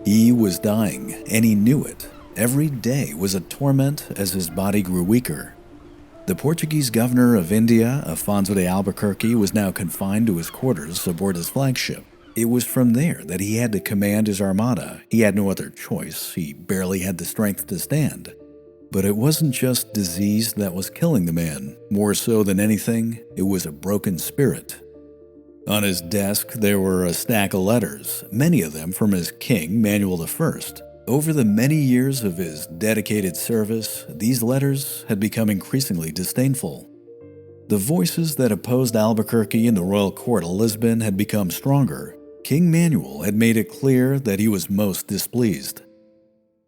He was dying, and he knew it. Every day was a torment as his body grew weaker. The Portuguese governor of India, Afonso de Albuquerque, was now confined to his quarters aboard his flagship. It was from there that he had to command his armada. He had no other choice. He barely had the strength to stand. But it wasn't just disease that was killing the man. More so than anything, it was a broken spirit. On his desk, there were a stack of letters, many of them from his king, Manuel I. Over the many years of his dedicated service, these letters had become increasingly disdainful. The voices that opposed Albuquerque in the royal court of Lisbon had become stronger. King Manuel had made it clear that he was most displeased.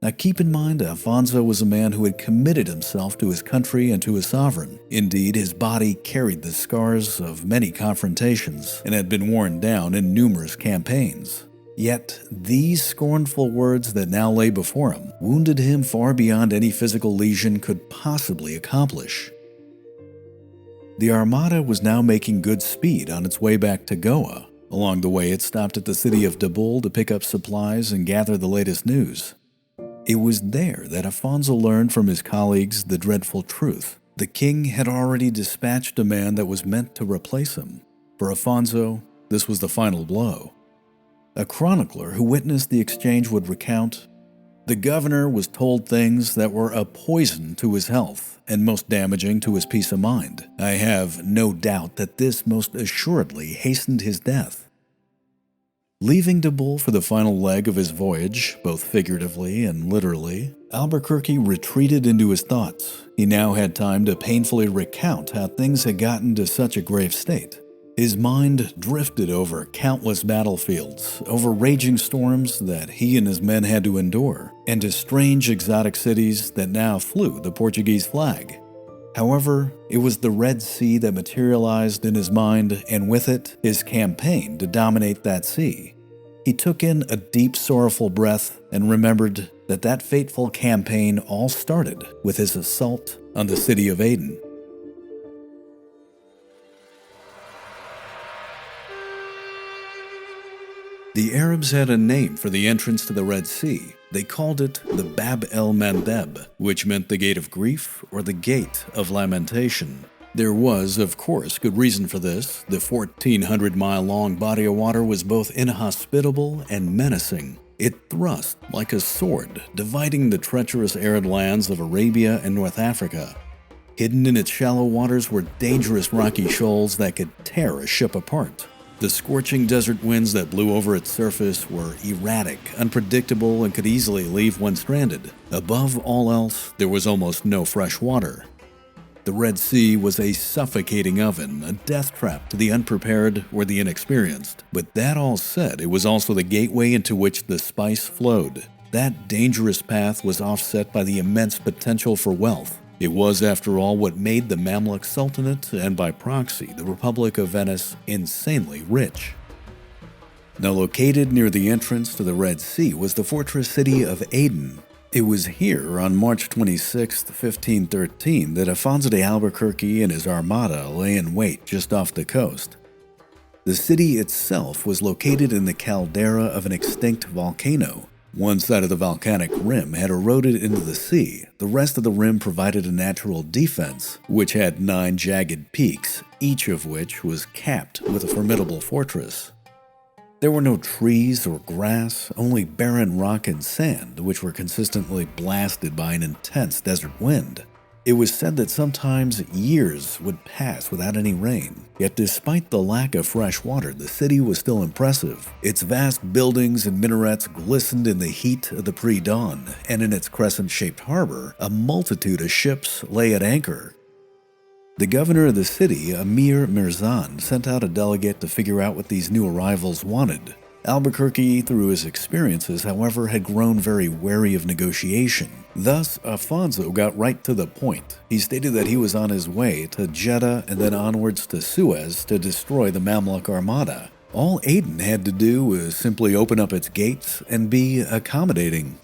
Now keep in mind, Afonso was a man who had committed himself to his country and to his sovereign. Indeed, his body carried the scars of many confrontations and had been worn down in numerous campaigns. Yet, these scornful words that now lay before him wounded him far beyond any physical lesion could possibly accomplish. The Armada was now making good speed on its way back to Goa. Along the way, it stopped at the city of Dabul to pick up supplies and gather the latest news. It was there that Afonso learned from his colleagues the dreadful truth. The king had already dispatched a man that was meant to replace him. For Afonso, this was the final blow. A chronicler who witnessed the exchange would recount, "The governor was told things that were a poison to his health and most damaging to his peace of mind. I have no doubt that this most assuredly hastened his death." Leaving Dabul for the final leg of his voyage, both figuratively and literally, Albuquerque retreated into his thoughts. He now had time to painfully recount how things had gotten to such a grave state. His mind drifted over countless battlefields, over raging storms that he and his men had to endure, and to strange exotic cities that now flew the Portuguese flag. However, it was the Red Sea that materialized in his mind, and with it, his campaign to dominate that sea. He took in a deep, sorrowful breath and remembered that that fateful campaign all started with his assault on the city of Aden. The Arabs had a name for the entrance to the Red Sea. They called it the Bab el-Mandeb, which meant the Gate of Grief or the Gate of Lamentation. There was, of course, good reason for this. The 1,400-mile-long body of water was both inhospitable and menacing. It thrust like a sword, dividing the treacherous arid lands of Arabia and North Africa. Hidden in its shallow waters were dangerous rocky shoals that could tear a ship apart. The scorching desert winds that blew over its surface were erratic, unpredictable, and could easily leave one stranded. Above all else, there was almost no fresh water. The Red Sea was a suffocating oven, a death trap to the unprepared or the inexperienced. But that all said, it was also the gateway into which the spice flowed. That dangerous path was offset by the immense potential for wealth. It was, after all, what made the Mamluk Sultanate, and by proxy, the Republic of Venice, insanely rich. Now located near the entrance to the Red Sea was the fortress city of Aden. It was here, on March 26, 1513, that Afonso de Albuquerque and his armada lay in wait just off the coast. The city itself was located in the caldera of an extinct volcano. One side of the volcanic rim had eroded into the sea. The rest of the rim provided a natural defense, which had 9 jagged peaks, each of which was capped with a formidable fortress. There were no trees or grass, only barren rock and sand, which were consistently blasted by an intense desert wind. It was said that sometimes years would pass without any rain. Yet despite the lack of fresh water, the city was still impressive. Its vast buildings and minarets glistened in the heat of the pre-dawn, and in its crescent-shaped harbor, a multitude of ships lay at anchor. The governor of the city, Amir Mirzan, sent out a delegate to figure out what these new arrivals wanted. Albuquerque, through his experiences, however, had grown very wary of negotiation. Thus, Afonso got right to the point. He stated that he was on his way to Jeddah and then onwards to Suez to destroy the Mamluk Armada. All Aden had to do was simply open up its gates and be accommodating.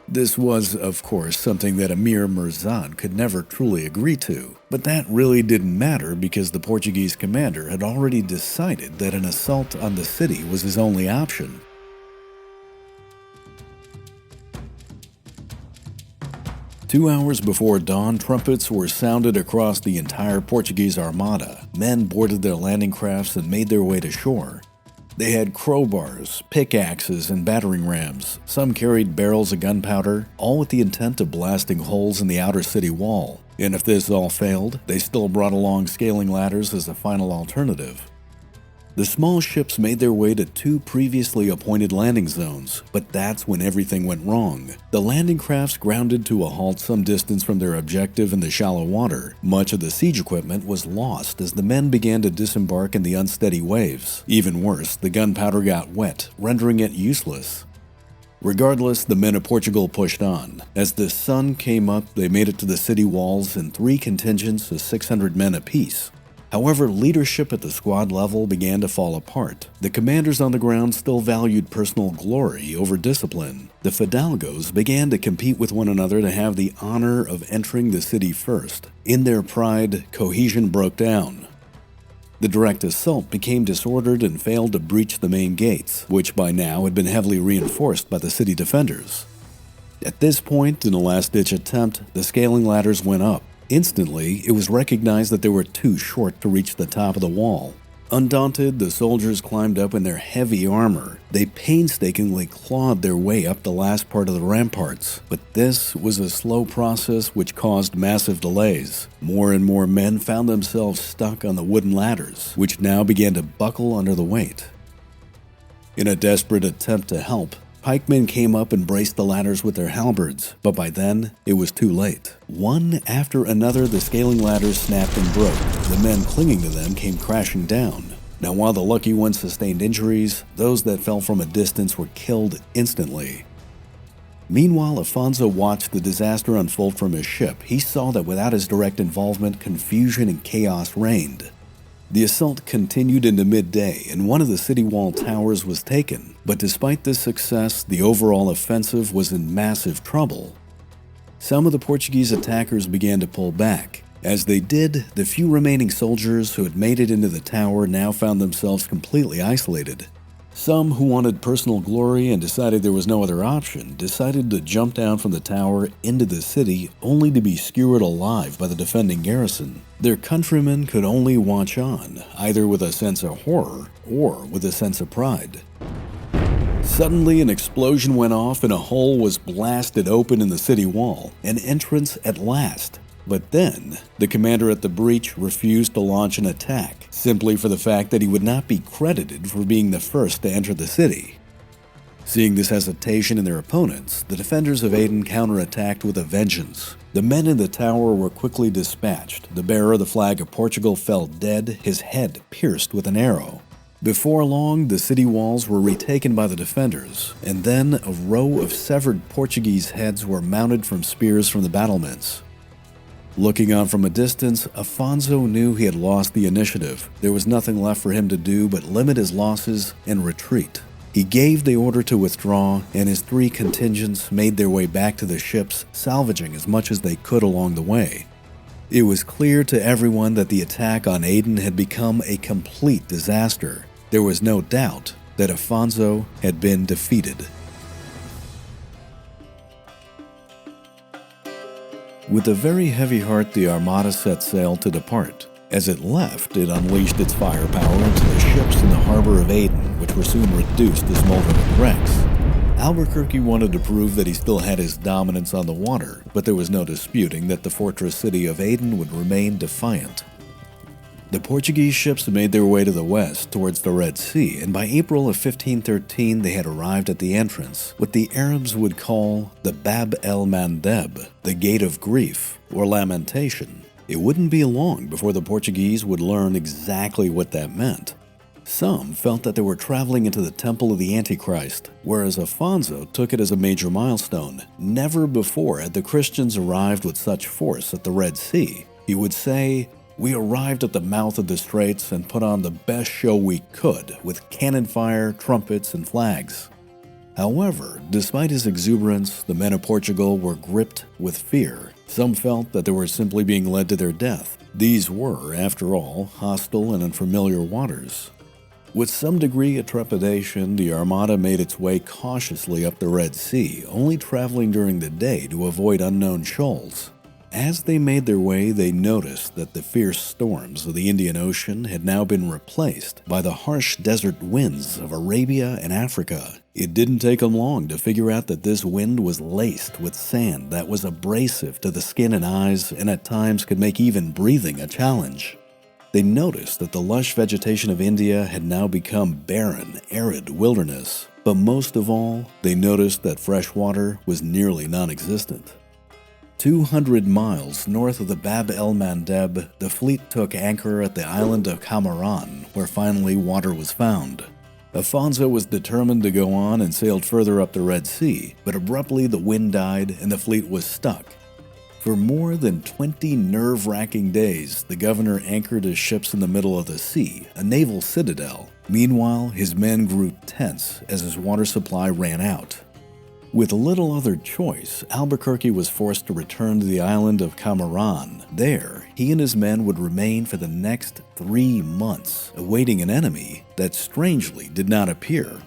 This was, of course, something that Amir Mirzan could never truly agree to, but that really didn't matter because the Portuguese commander had already decided that an assault on the city was his only option. 2 hours before dawn, trumpets were sounded across the entire Portuguese armada. Men boarded their landing crafts and made their way to shore. They had crowbars, pickaxes, and battering rams. Some carried barrels of gunpowder, all with the intent of blasting holes in the outer city wall. And if this all failed, they still brought along scaling ladders as a final alternative. The small ships made their way to 2 previously appointed landing zones, but that's when everything went wrong. The landing crafts grounded to a halt some distance from their objective in the shallow water. Much of the siege equipment was lost as the men began to disembark in the unsteady waves. Even worse, the gunpowder got wet, rendering it useless. Regardless, the men of Portugal pushed on. As the sun came up, they made it to the city walls in 3 contingents of 600 men apiece. However, leadership at the squad level began to fall apart. The commanders on the ground still valued personal glory over discipline. The fidalgos began to compete with one another to have the honor of entering the city first. In their pride, cohesion broke down. The direct assault became disordered and failed to breach the main gates, which by now had been heavily reinforced by the city defenders. At this point, in a last-ditch attempt, the scaling ladders went up. Instantly, it was recognized that they were too short to reach the top of the wall. Undaunted, the soldiers climbed up in their heavy armor. They painstakingly clawed their way up the last part of the ramparts, but this was a slow process which caused massive delays. More and more men found themselves stuck on the wooden ladders, which now began to buckle under the weight. In a desperate attempt to help, pikemen came up and braced the ladders with their halberds, but by then, it was too late. One after another, the scaling ladders snapped and broke. The men clinging to them came crashing down. Now, while the lucky ones sustained injuries, those that fell from a distance were killed instantly. Meanwhile, Afonso watched the disaster unfold from his ship. He saw that without his direct involvement, confusion and chaos reigned. The assault continued into midday, and one of the city wall towers was taken. But despite this success, the overall offensive was in massive trouble. Some of the Portuguese attackers began to pull back. As they did, the few remaining soldiers who had made it into the tower now found themselves completely isolated. Some who wanted personal glory and decided there was no other option decided to jump down from the tower into the city only to be skewered alive by the defending garrison. Their countrymen could only watch on, either with a sense of horror or with a sense of pride. Suddenly, an explosion went off and a hole was blasted open in the city wall, an entrance at last. But then, the commander at the breach refused to launch an attack, simply for the fact that he would not be credited for being the first to enter the city. Seeing this hesitation in their opponents, the defenders of Aden counterattacked with a vengeance. The men in the tower were quickly dispatched. The bearer of the flag of Portugal fell dead, his head pierced with an arrow. Before long, the city walls were retaken by the defenders, and then a row of severed Portuguese heads were mounted from spears from the battlements. Looking on from a distance, Afonso knew he had lost the initiative. There was nothing left for him to do but limit his losses and retreat. He gave the order to withdraw, and his 3 contingents made their way back to the ships, salvaging as much as they could along the way. It was clear to everyone that the attack on Aden had become a complete disaster. There was no doubt that Afonso had been defeated. With a very heavy heart, the Armada set sail to depart. As it left, it unleashed its firepower into the ships in the harbor of Aden, which were soon reduced to smoldering wrecks. Albuquerque wanted to prove that he still had his dominance on the water, but there was no disputing that the fortress city of Aden would remain defiant. The Portuguese ships made their way to the west, towards the Red Sea, and by April of 1513 they had arrived at the entrance, what the Arabs would call the Bab el-Mandeb, the Gate of Grief, or Lamentation. It wouldn't be long before the Portuguese would learn exactly what that meant. Some felt that they were traveling into the Temple of the Antichrist, whereas Afonso took it as a major milestone. Never before had the Christians arrived with such force at the Red Sea. He would say, "We arrived at the mouth of the straits and put on the best show we could with cannon fire, trumpets, and flags." However, despite his exuberance, the men of Portugal were gripped with fear. Some felt that they were simply being led to their death. These were, after all, hostile and unfamiliar waters. With some degree of trepidation, the Armada made its way cautiously up the Red Sea, only traveling during the day to avoid unknown shoals. As they made their way, they noticed that the fierce storms of the Indian Ocean had now been replaced by the harsh desert winds of Arabia and Africa. It didn't take them long to figure out that this wind was laced with sand that was abrasive to the skin and eyes and at times could make even breathing a challenge. They noticed that the lush vegetation of India had now become barren, arid wilderness. But most of all, they noticed that fresh water was nearly non-existent. 200 miles north of the Bab el-Mandeb, the fleet took anchor at the island of Cameron, where finally water was found. Afonso was determined to go on and sailed further up the Red Sea, but abruptly the wind died and the fleet was stuck. For more than 20 nerve-wracking days, the governor anchored his ships in the middle of the sea, a naval citadel. Meanwhile, his men grew tense as his water supply ran out. With little other choice, Albuquerque was forced to return to the island of Cameron. There, he and his men would remain for the next 3 months, awaiting an enemy that strangely did not appear.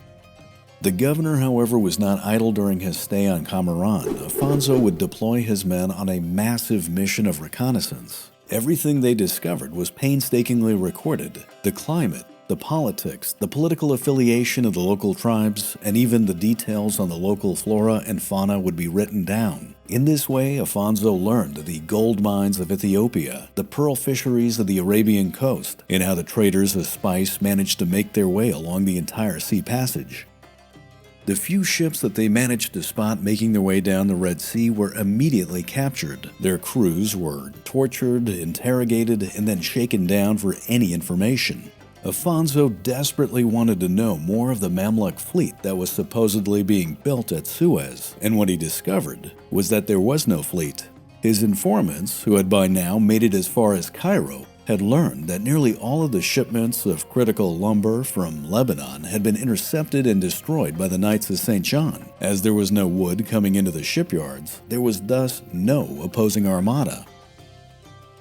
The governor, however, was not idle during his stay on Cameron. Afonso would deploy his men on a massive mission of reconnaissance. Everything they discovered was painstakingly recorded: the climate, the politics, the political affiliation of the local tribes, and even the details on the local flora and fauna would be written down. In this way, Afonso learned the gold mines of Ethiopia, the pearl fisheries of the Arabian coast, and how the traders of spice managed to make their way along the entire sea passage. The few ships that they managed to spot making their way down the Red Sea were immediately captured. Their crews were tortured, interrogated, and then shaken down for any information. Afonso desperately wanted to know more of the Mamluk fleet that was supposedly being built at Suez, and what he discovered was that there was no fleet. His informants, who had by now made it as far as Cairo, had learned that nearly all of the shipments of critical lumber from Lebanon had been intercepted and destroyed by the Knights of St. John. As there was no wood coming into the shipyards, there was thus no opposing armada.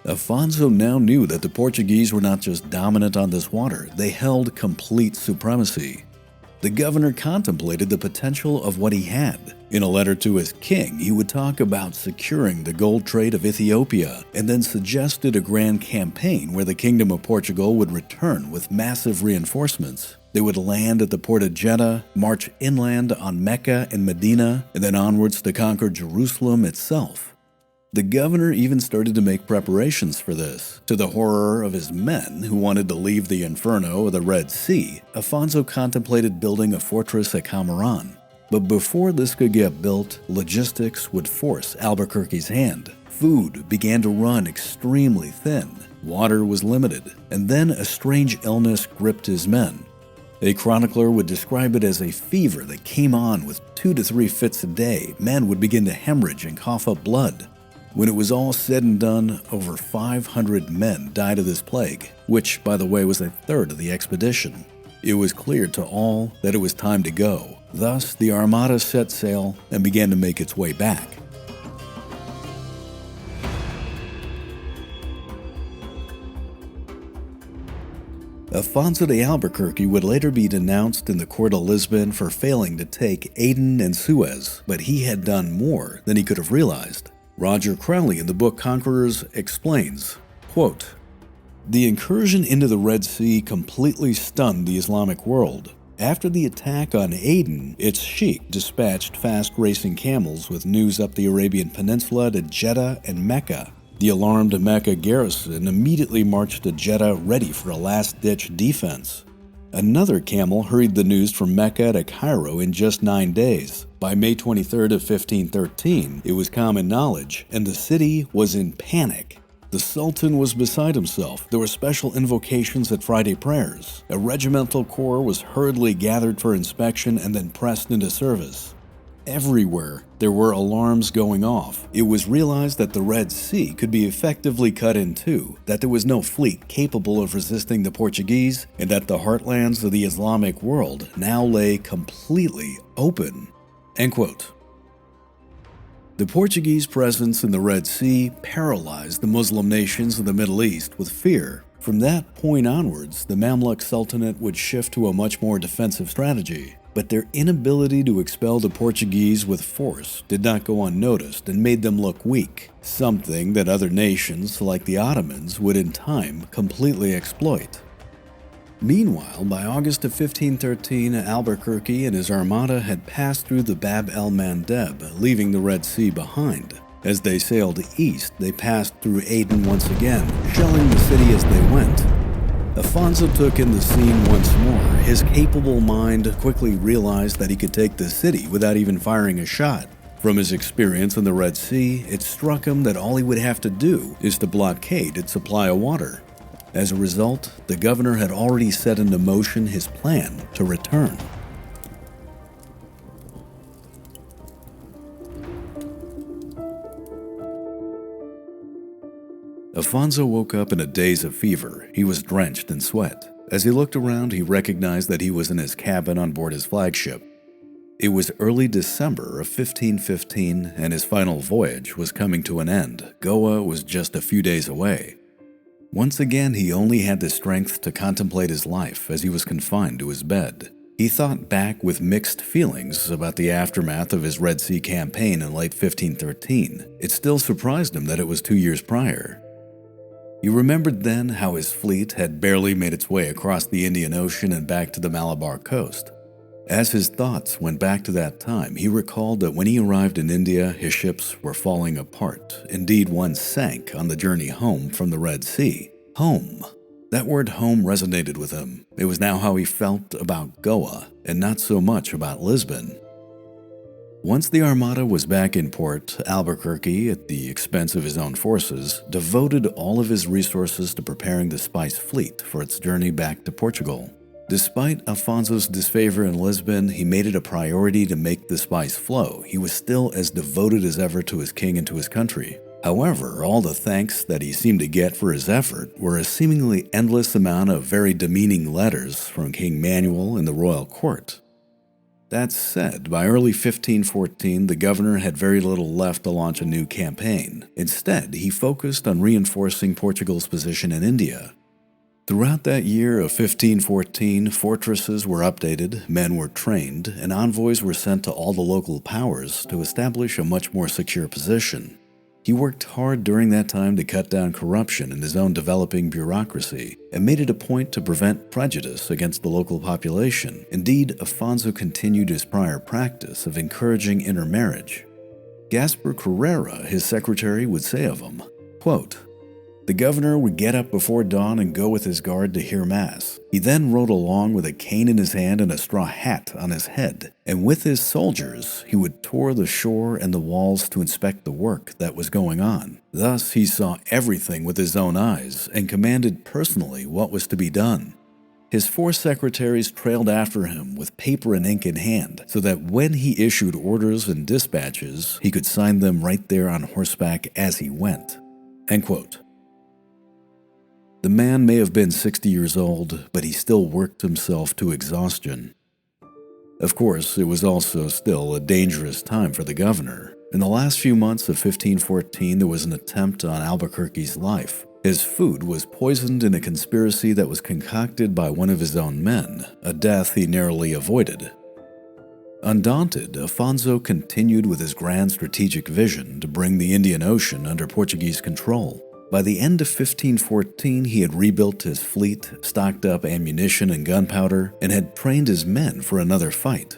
Afonso now knew that the Portuguese were not just dominant on this water, they held complete supremacy. The governor contemplated the potential of what he had. In a letter to his king, he would talk about securing the gold trade of Ethiopia, and then suggested a grand campaign where the Kingdom of Portugal would return with massive reinforcements. They would land at the port of Jeddah, march inland on Mecca and Medina, and then onwards to conquer Jerusalem itself. The governor even started to make preparations for this. To the horror of his men, who wanted to leave the inferno of the Red Sea, Afonso contemplated building a fortress at Cameron. But before this could get built, logistics would force Albuquerque's hand. Food began to run extremely thin, water was limited, and then a strange illness gripped his men. A chronicler would describe it as a fever that came on with 2 to 3 fits a day. Men would begin to hemorrhage and cough up blood. When it was all said and done, over 500 men died of this plague, which, by the way, was a third of the expedition. It was clear to all that it was time to go. Thus, the Armada set sail and began to make its way back. Afonso de Albuquerque would later be denounced in the court of Lisbon for failing to take Aden and Suez, but he had done more than he could have realized. Roger Crowley in the book Conquerors explains, quote, "The incursion into the Red Sea completely stunned the Islamic world. After the attack on Aden, its sheikh dispatched fast-racing camels with news up the Arabian Peninsula to Jeddah and Mecca. The alarmed Mecca garrison immediately marched to Jeddah ready for a last-ditch defense. Another camel hurried the news from Mecca to Cairo in just 9 days. By May 23rd of 1513, it was common knowledge, and the city was in panic. The Sultan was beside himself. There were special invocations at Friday prayers. A regimental corps was hurriedly gathered for inspection and then pressed into service. Everywhere there were alarms going off. It was realized that the Red Sea could be effectively cut in two, that there was no fleet capable of resisting the Portuguese, and that the heartlands of the Islamic world now lay completely open." End quote. The Portuguese presence in the Red Sea paralyzed the Muslim nations of the Middle East with fear. From that point onwards, the Mamluk Sultanate would shift to a much more defensive strategy, but their inability to expel the Portuguese with force did not go unnoticed and made them look weak, something that other nations like the Ottomans would in time completely exploit. Meanwhile, by August of 1513, Albuquerque and his armada had passed through the Bab el-Mandeb, leaving the Red Sea behind. As they sailed east, they passed through Aden once again, shelling the city as they went. Afonso took in the scene once more. His capable mind quickly realized that he could take the city without even firing a shot. From his experience in the Red Sea, it struck him that all he would have to do is to blockade its supply of water. As a result, the governor had already set into motion his plan to return. Afonso woke up in a daze of fever. He was drenched in sweat. As he looked around, he recognized that he was in his cabin on board his flagship. It was early December of 1515, and his final voyage was coming to an end. Goa was just a few days away. Once again, he only had the strength to contemplate his life as he was confined to his bed. He thought back with mixed feelings about the aftermath of his Red Sea campaign in late 1513. It still surprised him that it was 2 years prior. He remembered then how his fleet had barely made its way across the Indian Ocean and back to the Malabar coast. As his thoughts went back to that time, he recalled that when he arrived in India, his ships were falling apart. Indeed, one sank on the journey home from the Red Sea. Home. That word home resonated with him. It was now how he felt about Goa, and not so much about Lisbon. Once the Armada was back in port, Albuquerque, at the expense of his own forces, devoted all of his resources to preparing the spice fleet for its journey back to Portugal. Despite Afonso's disfavor in Lisbon, he made it a priority to make the spice flow. He was still as devoted as ever to his king and to his country. However, all the thanks that he seemed to get for his effort were a seemingly endless amount of very demeaning letters from King Manuel and the royal court. That said, by early 1514, the governor had very little left to launch a new campaign. Instead, he focused on reinforcing Portugal's position in India. Throughout that year of 1514, fortresses were updated, men were trained, and envoys were sent to all the local powers to establish a much more secure position. He worked hard during that time to cut down corruption in his own developing bureaucracy and made it a point to prevent prejudice against the local population. Indeed, Afonso continued his prior practice of encouraging intermarriage. Gaspar Carrera, his secretary, would say of him, quote, "The governor would get up before dawn and go with his guard to hear mass. He then rode along with a cane in his hand and a straw hat on his head, and with his soldiers he would tour the shore and the walls to inspect the work that was going on. Thus he saw everything with his own eyes and commanded personally what was to be done. His 4 secretaries trailed after him with paper and ink in hand, so that when he issued orders and dispatches, he could sign them right there on horseback as he went." End quote. The man may have been 60 years old, but he still worked himself to exhaustion. Of course, it was also still a dangerous time for the governor. In the last few months of 1514, there was an attempt on Albuquerque's life. His food was poisoned in a conspiracy that was concocted by one of his own men, a death he narrowly avoided. Undaunted, Afonso continued with his grand strategic vision to bring the Indian Ocean under Portuguese control. By the end of 1514, he had rebuilt his fleet, stocked up ammunition and gunpowder, and had trained his men for another fight.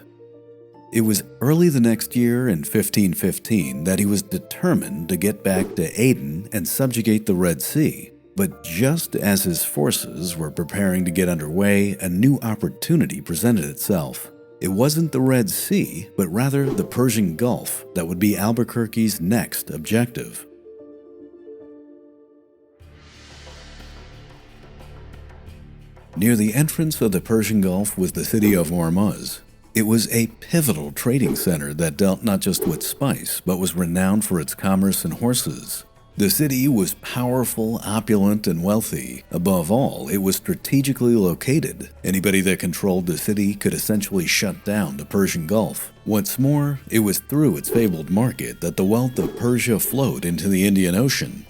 It was early the next year, in 1515, that he was determined to get back to Aden and subjugate the Red Sea. But just as his forces were preparing to get underway, a new opportunity presented itself. It wasn't the Red Sea, but rather the Persian Gulf that would be Albuquerque's next objective. Near the entrance of the Persian Gulf was the city of Ormuz. It was a pivotal trading center that dealt not just with spice, but was renowned for its commerce and horses. The city was powerful, opulent, and wealthy. Above all, it was strategically located. Anybody that controlled the city could essentially shut down the Persian Gulf. What's more, it was through its fabled market that the wealth of Persia flowed into the Indian Ocean.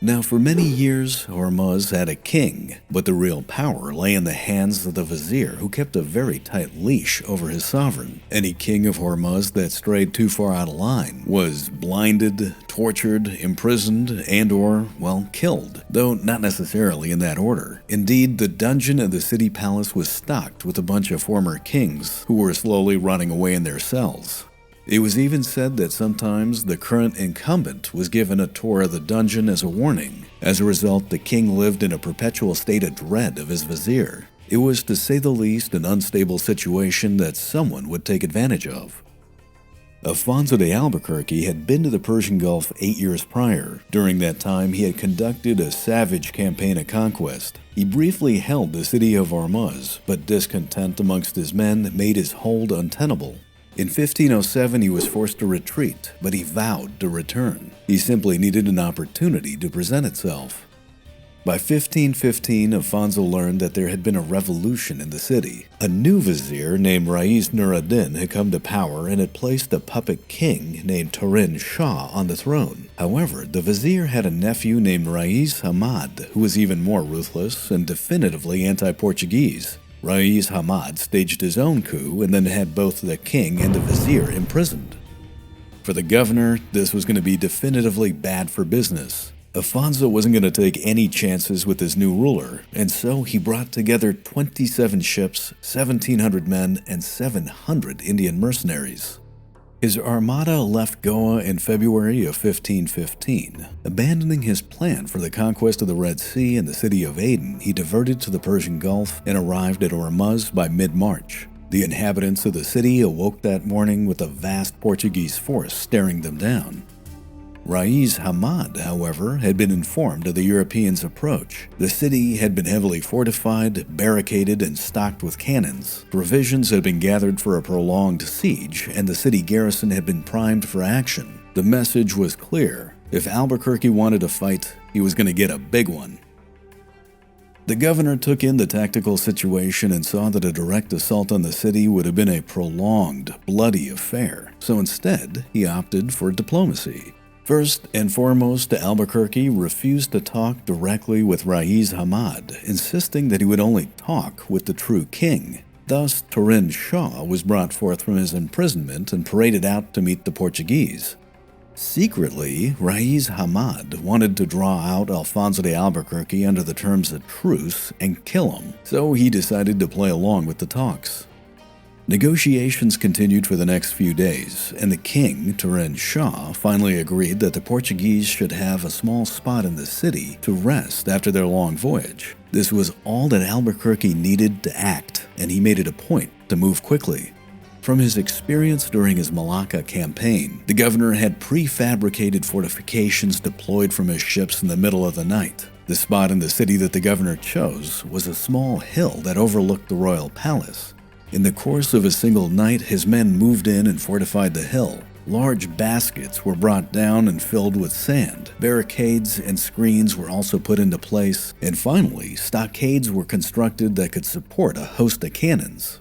Now, for many years, Ormuz had a king, but the real power lay in the hands of the vizier, who kept a very tight leash over his sovereign. Any king of Ormuz that strayed too far out of line was blinded, tortured, imprisoned, and/or, well, killed, though not necessarily in that order. Indeed, the dungeon of the city palace was stocked with a bunch of former kings who were slowly rotting away in their cells. It was even said that sometimes the current incumbent was given a tour of the dungeon as a warning. As a result, the king lived in a perpetual state of dread of his vizier. It was, to say the least, an unstable situation that someone would take advantage of. Afonso de Albuquerque had been to the Persian Gulf 8 years prior. During that time, he had conducted a savage campaign of conquest. He briefly held the city of Ormuz, but discontent amongst his men made his hold untenable. In 1507, he was forced to retreat, but he vowed to return. He simply needed an opportunity to present itself. By 1515, Afonso learned that there had been a revolution in the city. A new vizier named Rais Nur ad-Din had come to power and had placed a puppet king named Turin Shah on the throne. However, the vizier had a nephew named Rais Hammad, who was even more ruthless and definitively anti-Portuguese. Rais Hammad staged his own coup and then had both the king and the vizier imprisoned. For the governor, this was going to be definitively bad for business. Afonso wasn't going to take any chances with his new ruler, and so he brought together 27 ships, 1,700 men, and 700 Indian mercenaries. His armada left Goa in February of 1515. Abandoning his plan for the conquest of the Red Sea and the city of Aden, he diverted to the Persian Gulf and arrived at Ormuz by mid-March. The inhabitants of the city awoke that morning with a vast Portuguese force staring them down. Rais Hammad, however, had been informed of the Europeans' approach. The city had been heavily fortified, barricaded, and stocked with cannons. Provisions had been gathered for a prolonged siege, and the city garrison had been primed for action. The message was clear. If Albuquerque wanted a fight, he was going to get a big one. The governor took in the tactical situation and saw that a direct assault on the city would have been a prolonged, bloody affair. So instead, he opted for diplomacy. First and foremost, Albuquerque refused to talk directly with Rais Hammad, insisting that he would only talk with the true king. Thus, Turin Shah was brought forth from his imprisonment and paraded out to meet the Portuguese. Secretly, Rais Hammad wanted to draw out Alfonso de Albuquerque under the terms of truce and kill him, so he decided to play along with the talks. Negotiations continued for the next few days, and the king, Turin Shah, finally agreed that the Portuguese should have a small spot in the city to rest after their long voyage. This was all that Albuquerque needed to act, and he made it a point to move quickly. From his experience during his Malacca campaign, the governor had prefabricated fortifications deployed from his ships in the middle of the night. The spot in the city that the governor chose was a small hill that overlooked the royal palace. In the course of a single night, his men moved in and fortified the hill. Large baskets were brought down and filled with sand. Barricades and screens were also put into place, and finally, stockades were constructed that could support a host of cannons.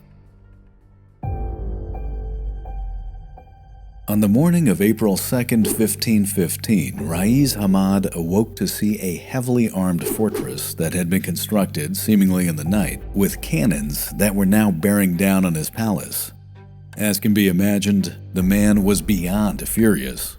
On the morning of April 2nd, 1515, Rais Hammad awoke to see a heavily armed fortress that had been constructed, seemingly in the night, with cannons that were now bearing down on his palace. As can be imagined, the man was beyond furious.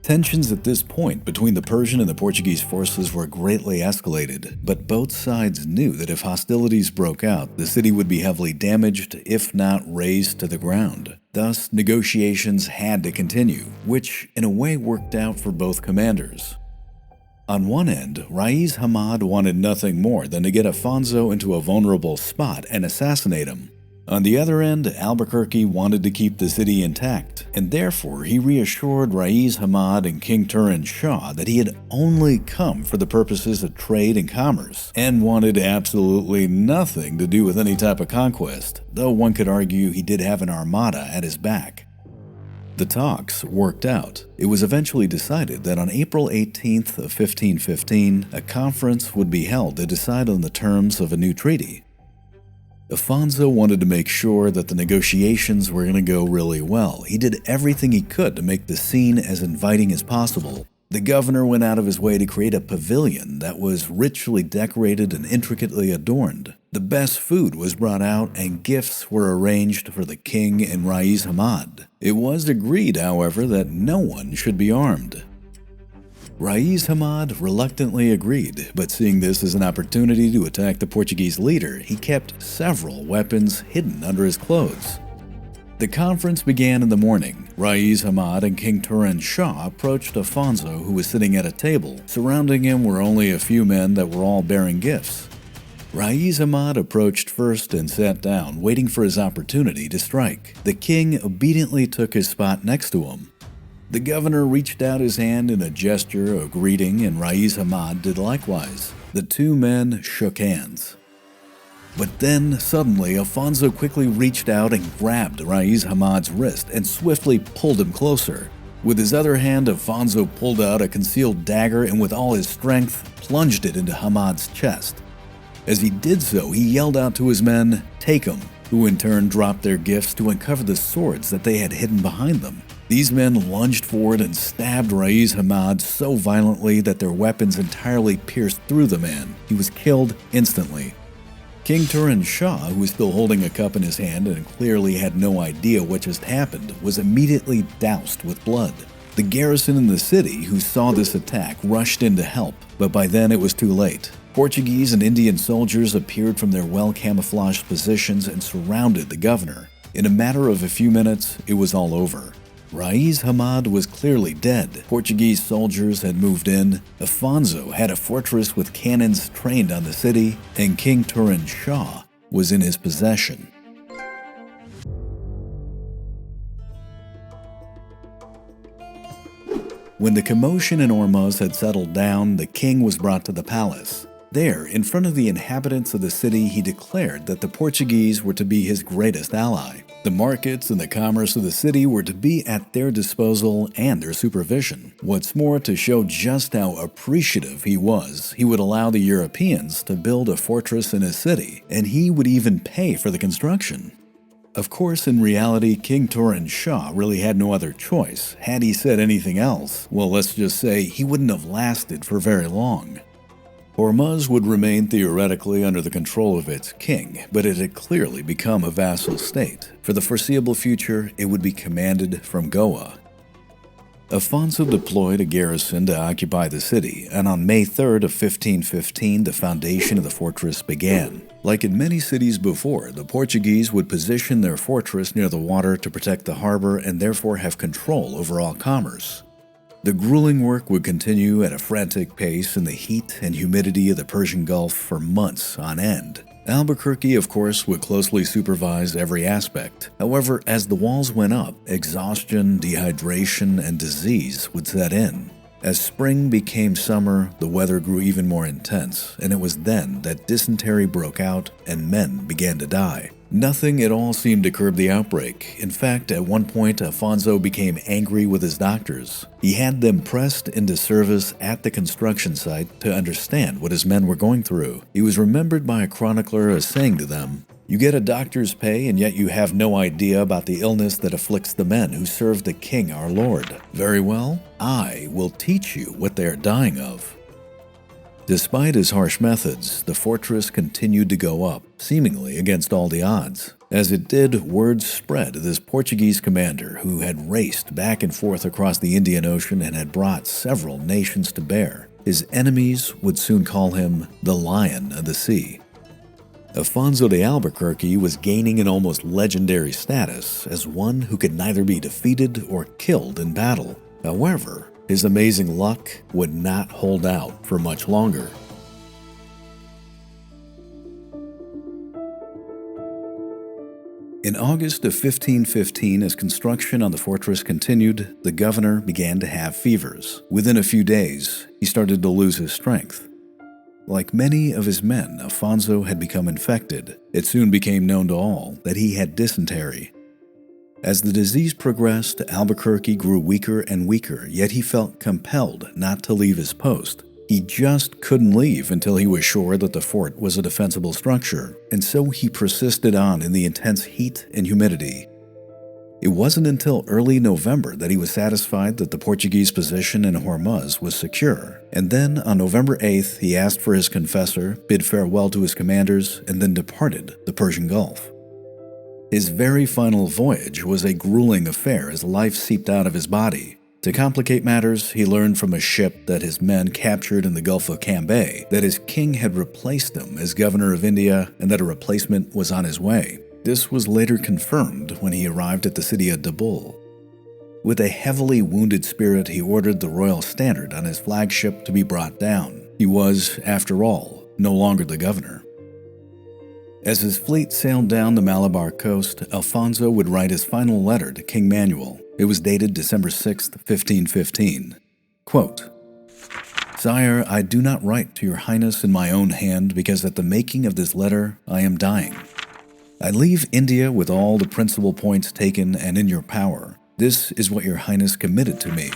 Tensions at this point between the Persian and the Portuguese forces were greatly escalated, but both sides knew that if hostilities broke out, the city would be heavily damaged, if not razed to the ground. Thus, negotiations had to continue, which in a way worked out for both commanders. On one end, Rais Hammad wanted nothing more than to get Afonso into a vulnerable spot and assassinate him. On the other end, Albuquerque wanted to keep the city intact, and therefore he reassured Rais Hammad and King Turin Shah that he had only come for the purposes of trade and commerce, and wanted absolutely nothing to do with any type of conquest, though one could argue he did have an armada at his back. The talks worked out. It was eventually decided that on April 18th of 1515, a conference would be held to decide on the terms of a new treaty. Afonso wanted to make sure that the negotiations were going to go really well. He did everything he could to make the scene as inviting as possible. The governor went out of his way to create a pavilion that was richly decorated and intricately adorned. The best food was brought out and gifts were arranged for the king and Rais Hammad. It was agreed, however, that no one should be armed. Rais Hammad reluctantly agreed, but seeing this as an opportunity to attack the Portuguese leader, he kept several weapons hidden under his clothes. The conference began in the morning. Rais Hammad and King Turan Shah approached Afonso, who was sitting at a table. Surrounding him were only a few men that were all bearing gifts. Rais Hammad approached first and sat down, waiting for his opportunity to strike. The king obediently took his spot next to him. The governor reached out his hand in a gesture of greeting, and Rais Hammad did likewise. The two men shook hands. But then, suddenly, Afonso quickly reached out and grabbed Rais Hammad's wrist and swiftly pulled him closer. With his other hand, Afonso pulled out a concealed dagger and with all his strength, plunged it into Hammad's chest. As he did so, he yelled out to his men, "Take him," who in turn dropped their gifts to uncover the swords that they had hidden behind them. These men lunged forward and stabbed Rais Hammad so violently that their weapons entirely pierced through the man. He was killed instantly. King Turan Shah, who was still holding a cup in his hand and clearly had no idea what just happened, was immediately doused with blood. The garrison in the city, who saw this attack, rushed in to help, but by then it was too late. Portuguese and Indian soldiers appeared from their well-camouflaged positions and surrounded the governor. In a matter of a few minutes, it was all over. Rais Hammad was clearly dead. Portuguese soldiers had moved in. Afonso had a fortress with cannons trained on the city, and King Turan Shah was in his possession. When the commotion in Ormuz had settled down, the king was brought to the palace. There, in front of the inhabitants of the city, he declared that the Portuguese were to be his greatest ally. The markets and the commerce of the city were to be at their disposal and their supervision. What's more, to show just how appreciative he was, he would allow the Europeans to build a fortress in his city, and he would even pay for the construction. Of course, in reality, King Turan Shah really had no other choice. Had he said anything else, well, let's just say he wouldn't have lasted for very long. Ormuz would remain theoretically under the control of its king, but it had clearly become a vassal state. For the foreseeable future, it would be commanded from Goa. Afonso deployed a garrison to occupy the city, and on May 3rd of 1515, the foundation of the fortress began. Like in many cities before, the Portuguese would position their fortress near the water to protect the harbor and therefore have control over all commerce. The grueling work would continue at a frantic pace in the heat and humidity of the Persian Gulf for months on end. Albuquerque, of course, would closely supervise every aspect. However, as the walls went up, exhaustion, dehydration, and disease would set in. As spring became summer, the weather grew even more intense, and it was then that dysentery broke out and men began to die. Nothing at all seemed to curb the outbreak. In fact, at one point, Afonso became angry with his doctors. He had them pressed into service at the construction site to understand what his men were going through. He was remembered by a chronicler as saying to them, "You get a doctor's pay, and yet you have no idea about the illness that afflicts the men who serve the King our Lord. Very well, I will teach you what they are dying of." Despite his harsh methods, the fortress continued to go up, seemingly against all the odds. As it did, word spread of this Portuguese commander who had raced back and forth across the Indian Ocean and had brought several nations to bear. His enemies would soon call him the Lion of the Sea. Afonso de Albuquerque was gaining an almost legendary status as one who could neither be defeated or killed in battle. However, his amazing luck would not hold out for much longer. In August of 1515, as construction on the fortress continued, the governor began to have fevers. Within a few days, he started to lose his strength. Like many of his men, Afonso had become infected. It soon became known to all that he had dysentery. As the disease progressed, Albuquerque grew weaker and weaker, yet he felt compelled not to leave his post. He just couldn't leave until he was sure that the fort was a defensible structure, and so he persisted on in the intense heat and humidity. It wasn't until early November that he was satisfied that the Portuguese position in Ormuz was secure, and then on November 8th he asked for his confessor, bid farewell to his commanders, and then departed the Persian Gulf. His very final voyage was a grueling affair as life seeped out of his body. To complicate matters, he learned from a ship that his men captured in the Gulf of Cambay that his king had replaced him as governor of India and that a replacement was on his way. This was later confirmed when he arrived at the city of Dabul. With a heavily wounded spirit, he ordered the royal standard on his flagship to be brought down. He was, after all, no longer the governor. As his fleet sailed down the Malabar coast, Alfonso would write his final letter to King Manuel. It was dated December 6, 1515. Quote, "Sire, I do not write to your highness in my own hand because at the making of this letter I am dying. I leave India with all the principal points taken and in your power. This is what your highness committed to me.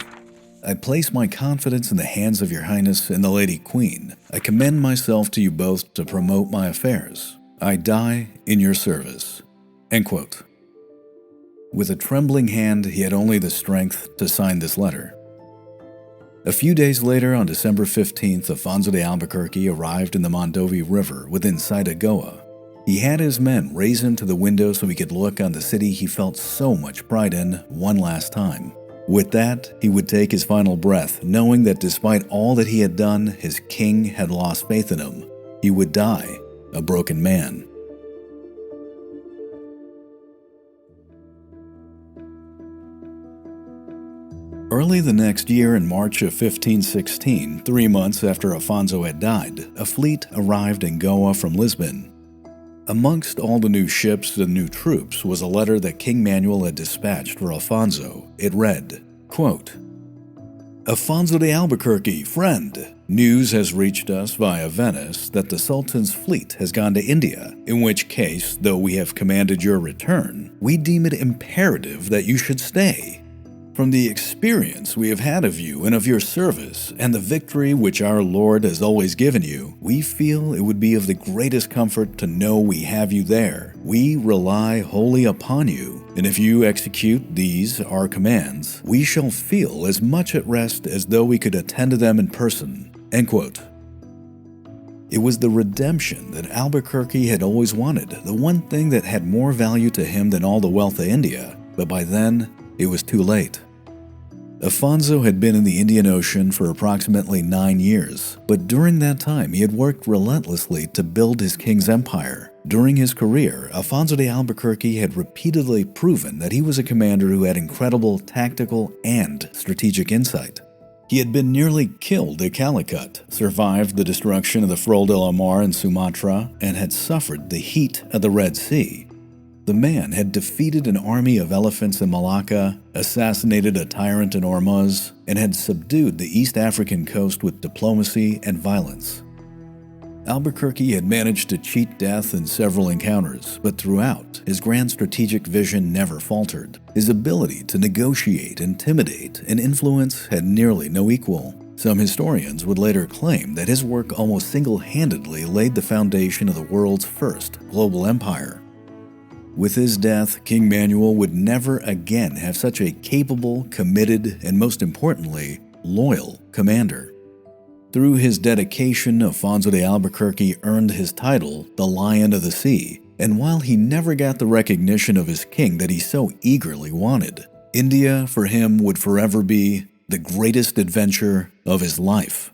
I place my confidence in the hands of your highness and the Lady Queen. I commend myself to you both to promote my affairs. I die in your service." End quote. With a trembling hand, he had only the strength to sign this letter. A few days later, on December 15th, Afonso de Albuquerque arrived in the Mondovi River within sight of Goa. He had his men raise him to the window so he could look on the city he felt so much pride in one last time. With that, he would take his final breath, knowing that despite all that he had done, his king had lost faith in him. He would die a broken man. Early the next year, in March of 1516, 3 months after Afonso had died, a fleet arrived in Goa from Lisbon. Amongst all the new ships and new troops was a letter that King Manuel had dispatched for Alfonso. It read, quote, "Afonso de Albuquerque, friend, news has reached us via Venice that the Sultan's fleet has gone to India, in which case, though we have commanded your return, we deem it imperative that you should stay. From the experience we have had of you and of your service, and the victory which our Lord has always given you, we feel it would be of the greatest comfort to know we have you there. We rely wholly upon you, and if you execute these, our commands, we shall feel as much at rest as though we could attend to them in person." End quote. It was the redemption that Albuquerque had always wanted, the one thing that had more value to him than all the wealth of India, but by then, it was too late. Afonso had been in the Indian Ocean for approximately 9 years, but during that time he had worked relentlessly to build his king's empire. During his career, Afonso de Albuquerque had repeatedly proven that he was a commander who had incredible tactical and strategic insight. He had been nearly killed at Calicut, survived the destruction of the Frol de la Mar in Sumatra, and had suffered the heat of the Red Sea. The man had defeated an army of elephants in Malacca, assassinated a tyrant in Ormuz, and had subdued the East African coast with diplomacy and violence. Albuquerque had managed to cheat death in several encounters, but throughout, his grand strategic vision never faltered. His ability to negotiate, intimidate, and influence had nearly no equal. Some historians would later claim that his work almost single-handedly laid the foundation of the world's first global empire. With his death, King Manuel would never again have such a capable, committed, and most importantly, loyal commander. Through his dedication, Afonso de Albuquerque earned his title, the Lion of the Sea, and while he never got the recognition of his king that he so eagerly wanted, India for him would forever be the greatest adventure of his life.